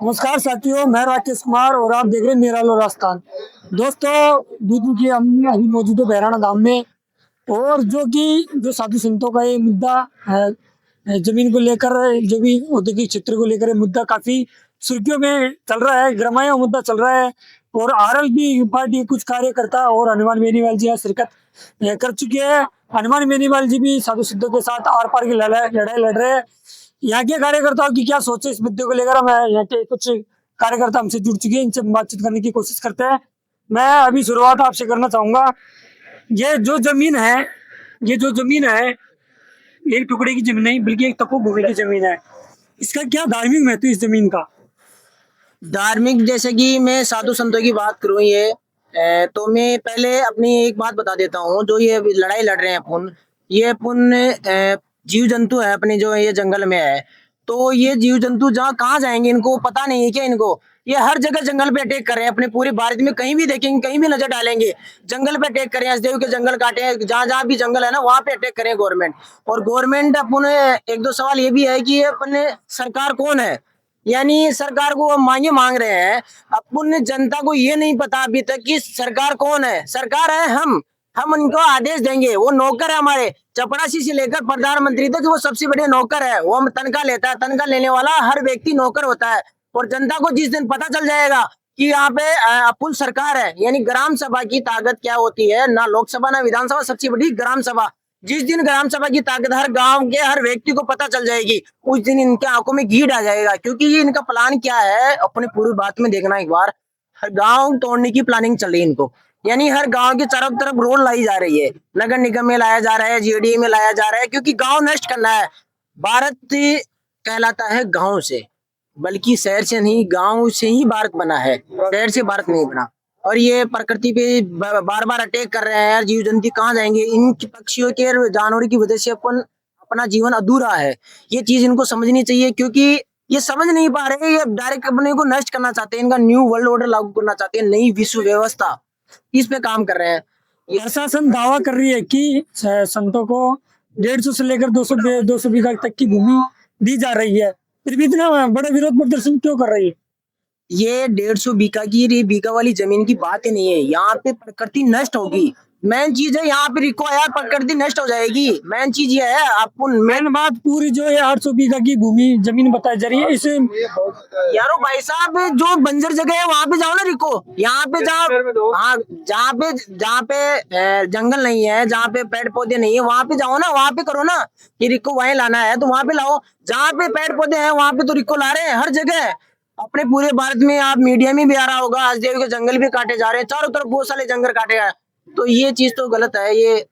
नमस्कार साथियों, मैं राकेश कुमार और आप देख रहे हैं निरालो राजस्थान। दोस्तों, बीती की हम अभी मौजूद है बहराना धाम में। और जो साधु संतों का ये मुद्दा है, जमीन को लेकर, जो भी औद्योगिक क्षेत्र को लेकर ये मुद्दा काफी सुर्खियों में चल रहा है, गरमाया मुद्दा चल रहा है। और आरएलपी पार्टी कुछ कार्यकर्ता और हनुमान बेनीवाल जी यहाँ शिरकत कर चुके हैं। हनुमान बेनीवाल जी भी साधु संतों के साथ आर पार की लड़ाई लड़ रहे हैं। यहाँ के कार्यकर्ताओं की क्या सोच है इस मुद्दे को लेकर, मैं यहाँ के कुछ कार्यकर्ता हमसे जुड़ चुके हैं, इनसे बातचीत करने की कोशिश करते हैं। मैं अभी शुरुआत आपसे करना चाहूंगा। ये जो जमीन है ये जो जमीन है एक टुकड़े की जमीन नहीं बल्कि एक तपोभूमि की जमीन है। इसका क्या धार्मिक महत्व है इस जमीन का? धार्मिक जैसे कि मैं साधु संतों की बात करूं तो मैं पहले अपनी एक बात बता देता हूं। जो ये अभी लड़ाई लड़ रहे हैं अपन जीव जंतु है अपने, जो ये जंगल में है। तो ये जीव जंतु जहाँ कहाँ जाएंगे इनको पता नहीं है क्या? इनको ये हर जगह जंगल पे अटैक कर रहे हैं। अपने पूरे भारत में कहीं भी देखेंगे, कहीं भी नजर डालेंगे, जंगल पे अटैक कर रहे हैं। हसदेव के जंगल काटे हैं, जहाँ जहाँ भी जंगल है ना वहां पे अटैक करें गवर्नमेंट। और गवर्नमेंट अपने एक दो सवाल ये भी है कि ये अपने सरकार कौन है, यानी सरकार को हम मांगे मांग रहे हैं। अपन जनता को ये नहीं पता अभी तक कि सरकार कौन है। सरकार है हम उनको आदेश देंगे। वो नौकर है हमारे, चपरासी से लेकर प्रधानमंत्री तक वो सबसे बड़े नौकर है। वो हम तनख्वाह लेता है, तनख्वाह लेने वाला हर व्यक्ति नौकर होता है। और जनता को जिस दिन पता चल जाएगा कि यहाँ पे अपुल सरकार है, यानी ग्राम सभा की ताकत क्या होती है, ना लोकसभा ना विधानसभा, सबसे बड़ी ग्राम सभा। जिस दिन ग्राम सभा की ताकत हर गांव के हर व्यक्ति को पता चल जाएगी, उस दिन इनके आंखों में घी आ जाएगा। क्योंकि ये इनका प्लान क्या है, अपने पूरी बात में देखना एक बार। हर गांव तोड़ने की प्लानिंग चल रही है इनको, यानी हर गांव की चारों तरफ रोड लाई जा रही है, नगर निगम में लाया जा रहा है, जीडीए में लाया जा रहा है, क्योंकि गांव नष्ट करना है। भारत कहलाता है गांव से, बल्कि शहर से नहीं, गांव से ही भारत बना है, शहर से भारत नहीं बना। और ये प्रकृति पे बार बार अटैक कर रहे हैं। जीव जंतु कहाँ जाएंगे? इन पक्षियों के जानवरों की वजह से अपना जीवन अधूरा है। ये चीज इनको समझनी चाहिए, क्योंकि ये समझ नहीं पा रहे। ये डायरेक्ट अपने को नष्ट करना चाहते हैं, इनका न्यू वर्ल्ड ऑर्डर लागू करना चाहते हैं, नई विश्व व्यवस्था, इस पे काम कर रहे हैं। प्रशासन दावा कर रही है कि संतों को 150 से लेकर 200 बीघा तक की भूमि दी जा रही है, फिर भी इतना बड़ा विरोध प्रदर्शन क्यों कर रही है? ये 150 बीघा की, ये बीघा वाली जमीन की बात ही नहीं है। यहाँ पे प्रकृति नष्ट होगी। मेन चीज है यहाँ पे रिको आया, प्रकृति नष्ट हो जाएगी। मेन चीज ये है। अपन मेन बात पूरी जो है 800 बीघा की भूमि जमीन बताई जा रही है इसे। यारो भाई साहब, जो बंजर जगह है वहां पे जाओ ना रिको। यहाँ पे हाँ, जहाँ पे जंगल नहीं है, जहाँ पे पेड़ पौधे नहीं है, वहां पे जाओ ना, वहां पे करो ना। कि रिको वहीं लाना है तो वहां पे लाओ। जहाँ पे पेड़ पौधे हैं वहां पे तो रिको ला रहे हैं हर जगह। अपने पूरे भारत में आप मीडिया में भी आ रहा होगा, हसदेव के जंगल भी काटे जा रहे हैं, चारों तरफ बहुत सारे जंगल काटे हैं। तो ये चीज तो गलत है। ये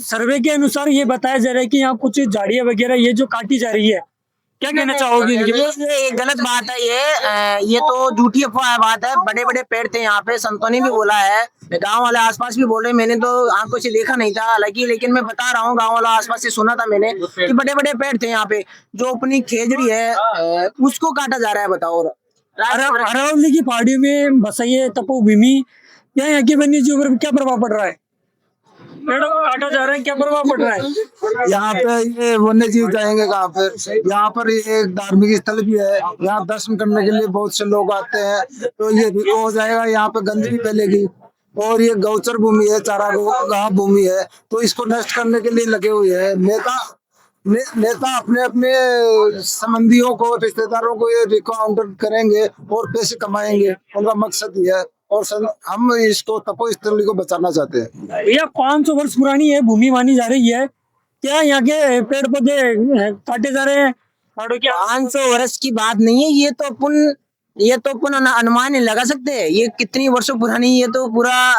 सर्वे के अनुसार ये बताया जा रहा है कि यहाँ कुछ झाड़ियां वगैरह ये जो काटी जा रही है, क्या कहना चाहोगे? ये गलत बात है। ये तो झूठी अफवाह बात है। बड़े बड़े पेड़ थे यहाँ पे, संतों ने भी बोला है, गांव वाले आसपास भी बोल रहे हैं। मैंने तो आंखों से देखा नहीं था हालांकि, लेकिन मैं बता रहा हूँ, गांव वाला आसपास से सुना था मैंने कि बड़े बड़े पेड़ थे यहाँ पे। जो अपनी खेजड़ी है उसको काटा जा रहा है। बताओ, अरावली की पहाड़ियों में बसाइए तपोभूमि, यहाँ के वन्य जीव पर क्या प्रभाव पड़ रहा है? पेड़ काटा जा रहा है, क्या प्रभाव पड़ रहा है? यहाँ पे ये वन्य जीव जाएंगे कहाँ पे? यहाँ पर ये एक धार्मिक स्थल भी है, यहाँ दर्शन करने के लिए बहुत से लोग आते हैं। तो ये रिको हो जाएगा, यहाँ पे गंदगी फैलेगी। और ये गौचर भूमि है, चारागाह भूमि है, तो इसको नष्ट करने के लिए लगे हुए हैं नेता अपने अपने संबंधियों को, रिश्तेदारों को ये रिको आवंटन करेंगे और पैसे कमाएंगे। उनका मकसद ये है। और हम इसको तपोस्थली को बचाना चाहते हैं। यह 500 वर्ष पुरानी है भूमि मानी जा रही है। क्या यहाँ के पेड़ पौधे काटे जा रहे हैं? 500 वर्ष की बात नहीं है। ये तो अपन अनुमान नहीं लगा सकते। ये कितनी वर्षों पुरानी, ये तो पूरा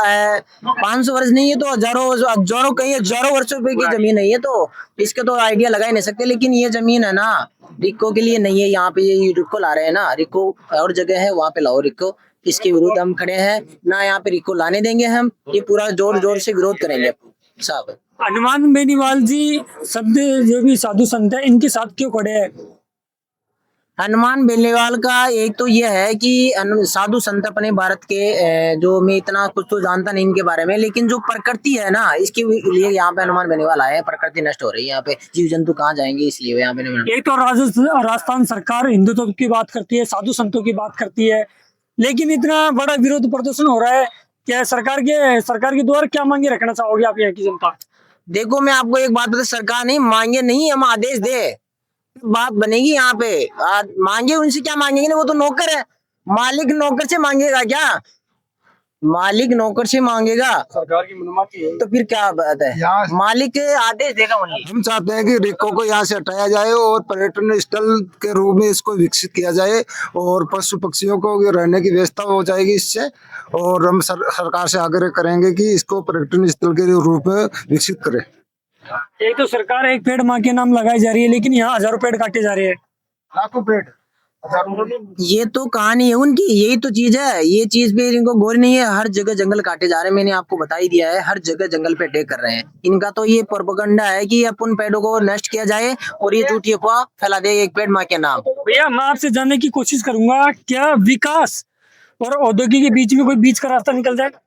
500 वर्ष नहीं, ये तो हजारों कहीं हजारों वर्षों की जमीन है। ये तो इसके तो आइडिया लगा ही नहीं सकते। लेकिन ये जमीन है ना, रिको के लिए नहीं है। यहाँ पे ये रिको ला रहे हैं ना, रिको और जगह है वहां पे लाओ रिको। इसके विरुद्ध हम खड़े हैं ना, यहाँ पे रिको लाने देंगे हम। ये पूरा जोर जोर से विरोध करेंगे साहब। हनुमान बेनीवाल जी शब्द जो भी साधु संत है, इनके साथ क्यों खड़े हैं? हनुमान बेनीवाल का एक तो ये है कि साधु संत अपने भारत के जो मैं इतना कुछ तो जानता नहीं इनके बारे में, लेकिन जो प्रकृति है ना इसके लिए यहाँ पे हनुमान बेनीवाल आए हैं। प्रकृति नष्ट हो रही है यहाँ पे, जीव जंतु कहाँ जाएंगे, इसलिए वो यहाँ पे एक तो राजस्थान सरकार हिंदुत्व की बात करती है, साधु संतों की बात करती है, लेकिन इतना बड़ा विरोध प्रदर्शन हो रहा है। क्या सरकार के द्वारा क्या मांगे रखना चाहोगे आप यहाँ की जनता? देखो मैं आपको एक बात बता, सरकार नहीं मांगे, नहीं हम आदेश दे बात बनेगी यहाँ पे। मांगे उनसे क्या मांगेंगे ना, वो तो नौकर है। मालिक नौकर से मांगेगा क्या? मालिक नौकर से मांगेगा, सरकार की मनमानी है। तो फिर क्या बात है? यहाँ- मालिक आदेश देगा उन्हें। हम चाहते हैं कि रिको को यहाँ से हटाया जाए और पर्यटन स्थल के रूप में इसको विकसित किया जाए और पशु पक्षियों को रहने की व्यवस्था हो जाएगी इससे। और हम सरकार से आग्रह करेंगे कि इसको पर्यटन स्थल के रूप में विकसित करें। एक तो सरकार एक पेड़ माँ के नाम लगाई जा रही है, लेकिन यहाँ हजारों पेड़ काटे जा रहे हैं। लाखों पेड़ ये तो कहानी है उनकी, यही तो चीज है। ये चीज पे इनको गौर नहीं है। हर जगह जंगल काटे जा रहे हैं, मैंने आपको बता ही दिया है। हर जगह जंगल पे अटैक कर रहे हैं। इनका तो ये प्रोपेगेंडा है कि अपन पेड़ों को नष्ट किया जाए और ये झूठी अफवाह फैला दे एक पेड़ माँ के नाम। भैया मैं आपसे जानने की कोशिश करूंगा, क्या विकास और औद्योगिक के बीच में कोई बीच का रास्ता निकल जाएगा?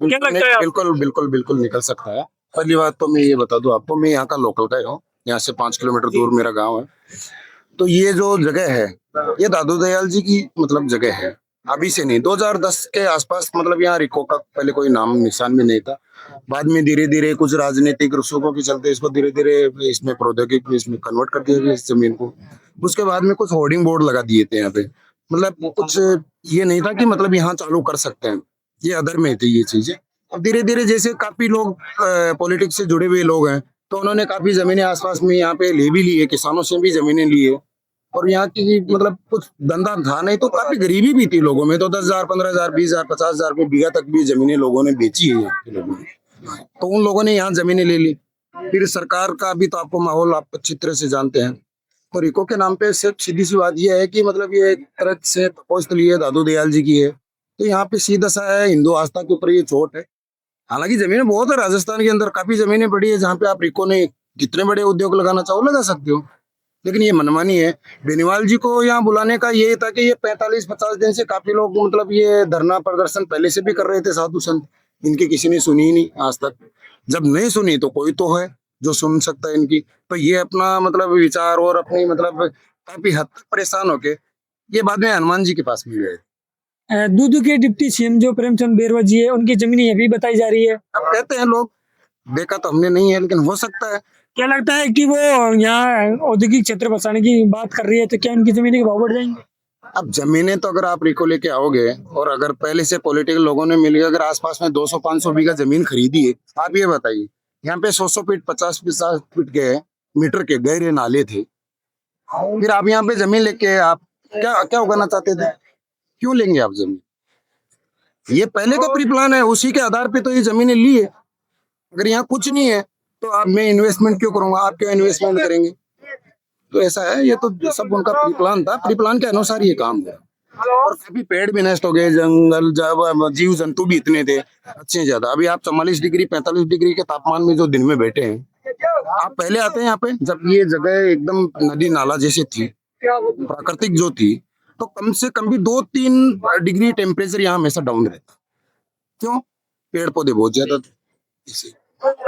क्या लगता है आपको? बिल्कुल बिल्कुल बिल्कुल निकल सकता है। पहली बात तो मैं ये बता दूं आपको, मैं यहाँ का लोकल का ही हूँ। यहाँ से 5 किलोमीटर दूर मेरा गांव है। तो ये जो जगह है ये दादू दयाल जी की मतलब जगह है, अभी से नहीं। 2010 के आसपास मतलब यहाँ रिको का पहले कोई नाम निशान भी नहीं था। बाद में धीरे धीरे कुछ राजनीतिक रसूखों के चलते इसको धीरे धीरे इसमें प्रौद्योगिक इसमें कन्वर्ट कर दिया गया इस जमीन को। उसके बाद में कुछ होर्डिंग बोर्ड लगा दिए थे यहाँ पे। मतलब कुछ ये नहीं था कि मतलब यहाँ चालू कर सकते हैं, ये अदर में थी ये चीजें। अब धीरे धीरे जैसे काफी लोग पॉलिटिक्स से जुड़े हुए लोग हैं, तो उन्होंने काफी जमीनें आसपास में यहाँ पे ले भी ली है, किसानों से भी जमीनें ली है। और यहाँ की मतलब कुछ धंधा था नहीं, तो काफी गरीबी भी थी लोगों में। तो 10,000, 15,000, 20,000, 50,000 रुपये बीघा तक भी जमीनें लोगों ने बेची है यहाँ के लोगों ने। तो उन लोगों ने यहाँ जमीनें ले ली। फिर सरकार का भी तो आपको माहौल आप अच्छी तरह से जानते हैं। तो रिको के नाम पे सिर्फ सीधी सी बात यह है कि मतलब ये एक तरह से तपोस्थली है, दादू दयाल जी की है। तो यहाँ पे सीधा सा है, हिंदू आस्था के ऊपर ये चोट है। हालांकि जमीनें बहुत है राजस्थान के अंदर, काफी जमीनें पड़ी है जहाँ पे आप रिको ने कितने बड़े उद्योग लगाना चाहो लगा सकते हो। लेकिन ये मनमानी है। बेनीवाल जी को यहाँ बुलाने का ये था कि ये 45-50 दिन से काफी लोग मतलब ये धरना प्रदर्शन पहले से भी कर रहे थे साधु संत, इनकी किसी ने सुनी ही नहीं आज तक। जब नहीं सुनी तो कोई तो है जो सुन सकता है इनकी। तो ये अपना मतलब विचार और अपनी मतलब काफी हद तक परेशान होके ये बाद में हनुमान जी के पास भी गए। दूदू के डिप्टी सीएम जो प्रेमचंद बेरवा जी है, उनकी जमीनें ये भी बताई जा रही है। अब कहते हैं लोग, देखा तो हमने नहीं है लेकिन हो सकता है। क्या लगता है कि वो यहाँ औद्योगिक क्षेत्र बसाने की बात कर रही है, तो क्या उनकी जमीनें के भाव बढ़ जाएंगे? अब जमीनें तो अगर आप रिको लेके आओगे और अगर पहले से पॉलिटिकल लोगों ने मिलकर अगर आसपास में 200-500 बीघा जमीन खरीदी है, आप ये बताइए यहाँ पे 100 फीट 50 फीट के मीटर के गहरे नाले थे, फिर आप यहाँ पे जमीन लेके आप क्या क्या उगाना चाहते थे? क्यों लेंगे आप जमीन? ये पहले का प्री प्लान है, उसी के आधार पे तो ये जमीनें ली है। अगर यहाँ कुछ नहीं है तो आप मैं इन्वेस्टमेंट क्यों करूंगा, आप क्यों इन्वेस्टमेंट करेंगे? तो ऐसा है, ये तो सब उनका प्री प्लान था, प्री प्लान के अनुसार ये काम है। और काफी पेड़ भी नष्ट हो गए, जंगल जीव जंतु भी इतने थे अच्छे ज्यादा। अभी आप 44 डिग्री 45 डिग्री के तापमान में जो दिन में बैठे हैं, आप पहले आते हैं यहाँ पे जब ये जगह एकदम नदी नाला जैसे थी, प्राकृतिक जो थी, तो कम से कम भी 2-3 डिग्री टेम्परेचर यहाँ हमेशा डाउन रहता। क्यों? पेड़ पौधे बहुत ज्यादा थे।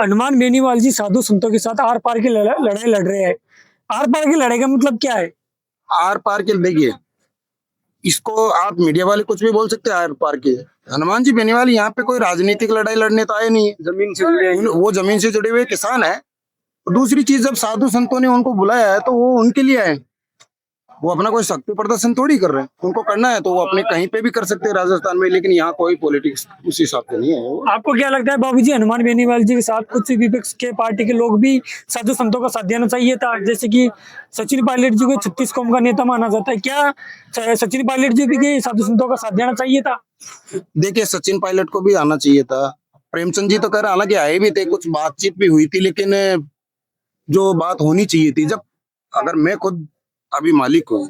हनुमान बेनीवाल जी साधु संतों के साथ आर पार की लड़ाई लड़ रहे हैं। आर पार की लड़ाई का मतलब क्या है? आर पार के देखिए, इसको आप मीडिया वाले कुछ भी बोल सकते हैं आर पार के। हनुमान जी बेनीवाल यहाँ पे कोई राजनीतिक लड़ाई लड़ने तो आए नहीं है, जमीन से जुड़े, वो जमीन से जुड़े हुए किसान है। दूसरी चीज, जब साधु संतों ने उनको बुलाया है तो वो उनके लिए आए, वो अपना कोई शक्ति प्रदर्शन थोड़ी कर रहे हैं। उनको करना है तो वो अपने कहीं पे भी कर सकते हैं राजस्थान में, लेकिन यहाँ कोई पॉलिटिक्स उस हिसाब से नहीं है। आपको क्या लगता है बाबूजी, हनुमान बेनीवाल जी के साथ कुछ विपक्ष के पार्टी के लोग भी साधु संतों का साथ देना चाहिए था? जैसे कि सचिन पायलट जी को 36 कौम का नेता माना जाता है, क्या सचिन पायलट जी भी साधु संतों का साथ देना चाहिए था? देखिए, सचिन पायलट को भी आना चाहिए था। प्रेमचंद जी तो कह रहे, हालांकि आए भी थे, कुछ बातचीत भी हुई थी, लेकिन जो बात होनी चाहिए थी, जब अगर मैं खुद अभी मालिक हूँ,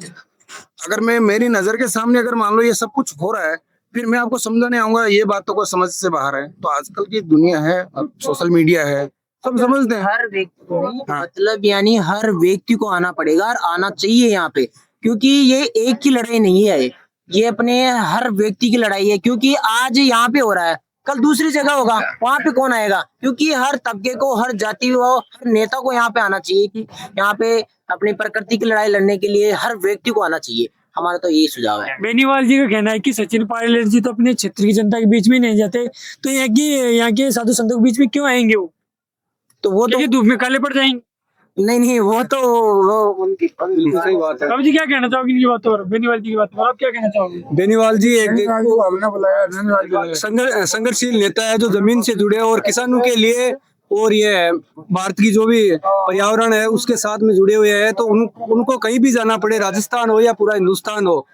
अगर मैं मेरी नजर के सामने अगर मान लो ये सब कुछ हो रहा है, फिर मैं आपको समझाने आऊंगा, ये बात तो कोई समझ से बाहर है। तो आजकल की दुनिया है, अब सोशल मीडिया है, सब समझते हैं। हर व्यक्ति मतलब यानी हर व्यक्ति को आना पड़ेगा और आना चाहिए यहाँ पे। क्योंकि ये एक की लड़ाई नहीं है, ये अपने हर व्यक्ति की लड़ाई है। क्योंकि आज यहाँ पे हो रहा है, कल दूसरी जगह होगा, वहां पे कौन आएगा? क्योंकि हर तबके को, हर जाति को, हर नेता को यहाँ पे आना चाहिए कि यहाँ पे अपनी प्रकृति की लड़ाई लड़ने के लिए हर व्यक्ति को आना चाहिए। हमारा तो यही सुझाव है। बेनीवाल जी का कहना है कि सचिन पायलट जी तो अपने क्षेत्र की जनता के बीच में नहीं जाते, तो यहाँ के साधु संतों के बीच में क्यों आएंगे वो? तो वो तो क्योंकि धूप में काले पड़ जाएंगे। नहीं, वो तो वो उनकी सही बात है। अब जी क्या कहना चाहोगे इनकी बातों पर, बेनीवाल जी की बात पर आप क्या कहना चाहोगे? बेनीवाल जी एक संघर्षशील नेता है जो जमीन से जुड़े और किसानों के लिए और ये भारत की जो भी पर्यावरण है उसके साथ में जुड़े हुए हैं। तो उनको कहीं भी जाना पड़े, राजस्थान हो या पूरा हिंदुस्तान हो,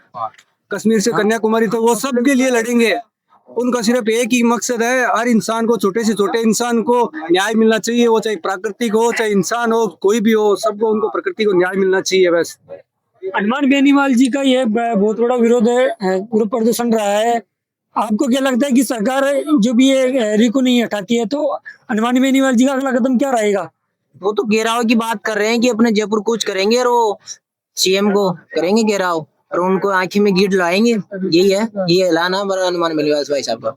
कश्मीर से कन्याकुमारी, तो वो सबके लिए लड़ेंगे। उनका सिर्फ एक ही मकसद है, हर इंसान को, छोटे से छोटे इंसान को न्याय मिलना चाहिए। वो चाहे प्राकृतिक हो, चाहे इंसान हो, कोई भी हो, सबको उनको प्रकृति को न्याय मिलना चाहिए बस। हनुमान बेनीवाल जी का ये बहुत बड़ा विरोध विरोध प्रदर्शन रहा है। आपको क्या लगता है कि सरकार जो भी ये रैली को नहीं हटाती है, तो हनुमान बेनीवाल जी का अगला कदम क्या रहेगा? वो तो घेराव की बात कर रहे हैं कि अपने जयपुर कूच करेंगे और वो सीएम को करेंगे घेराव और उनको आंखें में गिट लाएंगे। यही है, ये ऐलान है हमारा हनुमान बेनीवाल भाई साहब का।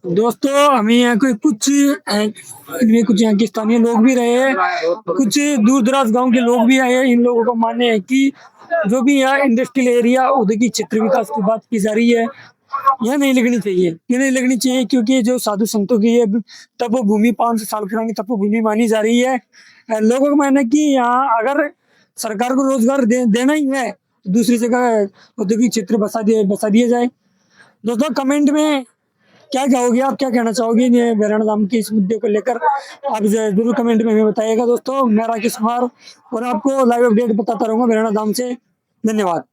दोस्तों, हमें यहाँ कोई कुछ इनमें कुछ यहाँ के स्थानीय लोग भी रहे हैं, कुछ दूर दराज गांव के लोग भी आए हैं। इन लोगों का मानना है कि जो भी यहाँ इंडस्ट्रियल एरिया, औद्योगिक क्षेत्र विकास की बात की जा रही है, यह नहीं लगनी चाहिए। ये नहीं लगनी चाहिए क्योंकि जो साधु संतों की ये तपोभूमि 500 साल पुरानी तपोभूमि मानी जा रही है। लोगों का मानना है कि यहाँ अगर सरकार को रोजगार देना ही है, तो दूसरी जगह औद्योगिक क्षेत्र बसा दिया जाए। दोस्तों, कमेंट में क्या कहोगे, आप क्या कहना चाहोगे ये बेराना धाम के इस मुद्दे को लेकर? आप जरूर कमेंट में हमें बताइएगा। दोस्तों, मैं राकेश कुमार और आपको लाइव अपडेट बताता रहूंगा बेराना धाम से। धन्यवाद।